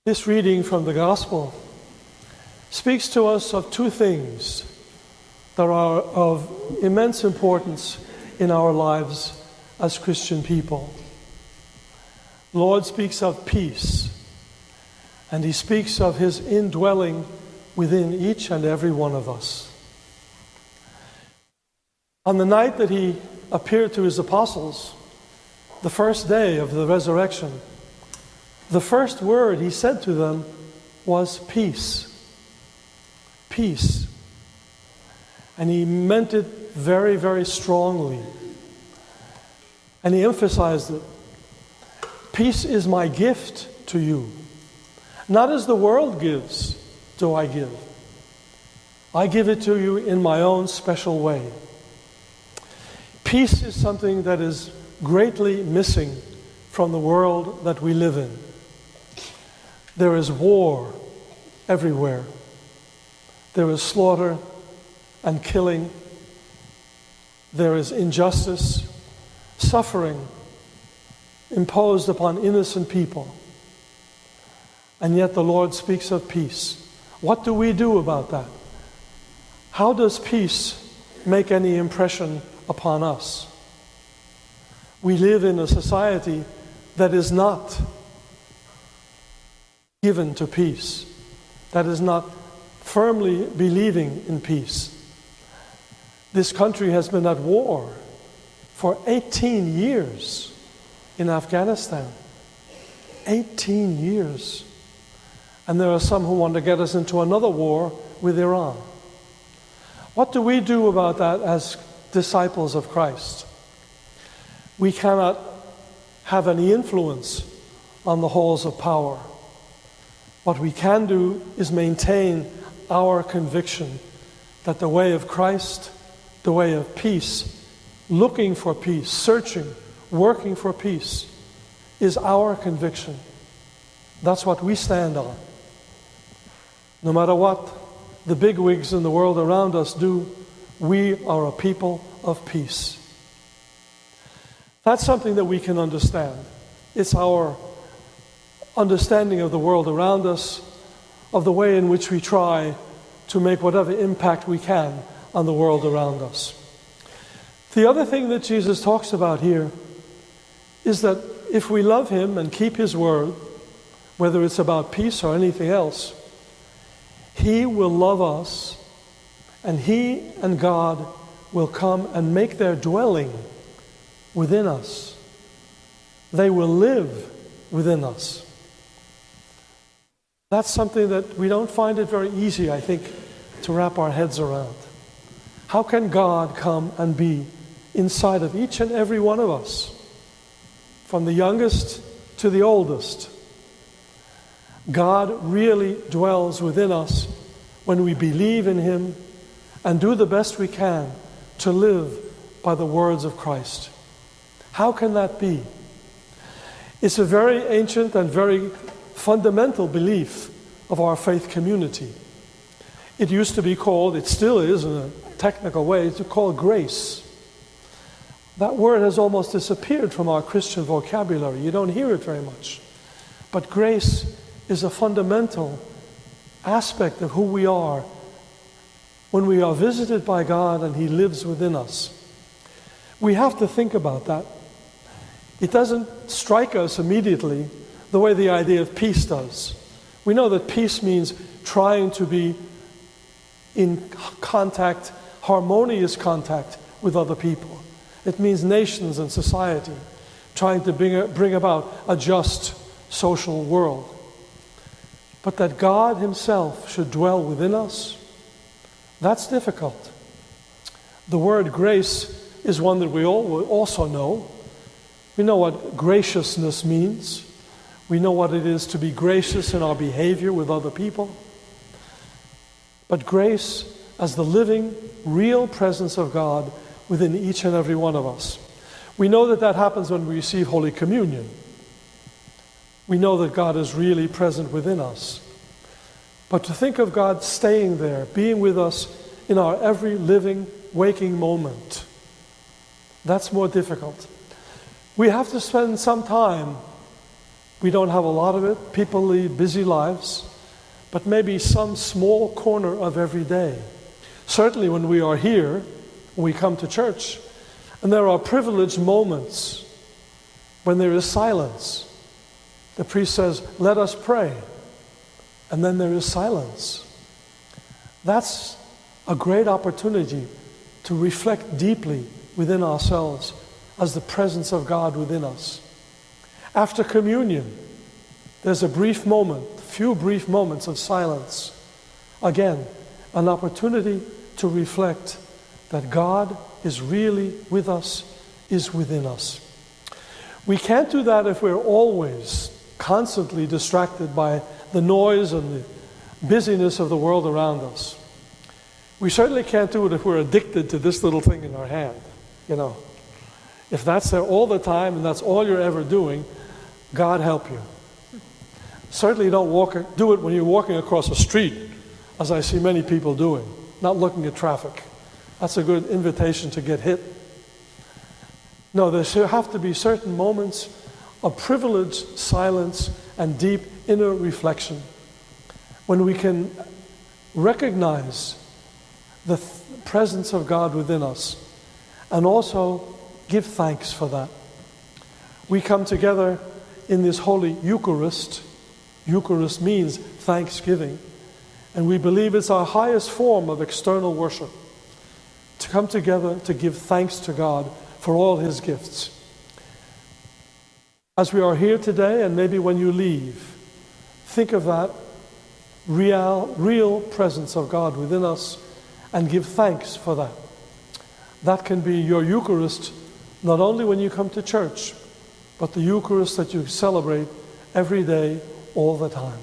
This reading from the Gospel speaks to us of two things that are of immense importance in our lives as Christian people. The Lord speaks of peace, and He speaks of His indwelling within each and every one of us. On the night that He appeared to His apostles, the first day of the resurrection, the first word He said to them was peace. Peace. And He meant it very, very strongly. And He emphasized it. Peace is my gift to you. Not as the world gives do I give. I give it to you in my own special way. Peace is something that is greatly missing from the world that we live in. There is war everywhere. There is slaughter and killing. There is injustice, suffering imposed upon innocent people. And yet the Lord speaks of peace. What do we do about that? How does peace make any impression upon us? We live in a society that is not given to peace, that is not firmly believing in peace. This country has been at war for 18 years in Afghanistan. 18 years. And there are some who want to get us into another war with Iran. What do we do about that as disciples of Christ? We cannot have any influence on the halls of power. What we can do is maintain our conviction that the way of Christ, the way of peace, looking for peace, searching, working for peace, is our conviction. That's what we stand on. No matter what the bigwigs in the world around us do, we are a people of peace. That's something that we can understand. It's our understanding of the world around us, of the way in which we try to make whatever impact we can on the world around us. The other thing that Jesus talks about here is that if we love Him and keep His word, whether it's about peace or anything else, He will love us, and He and God will come and make their dwelling within us. They will live within us. That's something that we don't find it very easy, I think, to wrap our heads around. How can God come and be inside of each and every one of us, from the youngest to the oldest? God really dwells within us when we believe in Him and do the best we can to live by the words of Christ. How can that be? It's a very ancient and very fundamental belief of our faith community. It used to be called, it still is in a technical way, it's called grace. That word has almost disappeared from our Christian vocabulary. You don't hear it very much. But grace is a fundamental aspect of who we are when we are visited by God and He lives within us. We have to think about that. It doesn't strike us immediately the way the idea of peace does. We know that peace means trying to be in contact, harmonious contact with other people. It means nations and society trying to bring about a just social world. But that God Himself should dwell within us, that's difficult. The word grace is one that we all also know. We know what graciousness means. We know what it is to be gracious in our behavior with other people. But grace as the living, real presence of God within each and every one of us. We know that that happens when we receive Holy Communion. We know that God is really present within us. But to think of God staying there, being with us in our every living, waking moment, that's more difficult. We have to spend some time We don't have a lot of it. People lead busy lives. But maybe some small corner of every day. Certainly when we are here, when we come to church, and there are privileged moments when there is silence. The priest says, "Let us pray." And then there is silence. That's a great opportunity to reflect deeply within ourselves as the presence of God within us. After communion, there's a brief moment, few brief moments of silence. Again, an opportunity to reflect that God is really with us, is within us. We can't do that if we're always constantly distracted by the noise and the busyness of the world around us. We certainly can't do it if we're addicted to this little thing in our hand. If that's there all the time and that's all you're ever doing, God help you. Certainly don't do it when you're walking across a street, as I see many people doing, not looking at traffic. That's a good invitation to get hit. No, there have to be certain moments of privileged silence and deep inner reflection when we can recognize the presence of God within us and also give thanks for that. We come together in this Holy Eucharist. Eucharist means thanksgiving, and we believe it's our highest form of external worship, to come together to give thanks to God for all His gifts. As we are here today, and maybe when you leave, think of that real presence of God within us and give thanks for that. That can be your Eucharist, not only when you come to church, but the Eucharist that you celebrate every day, all the time.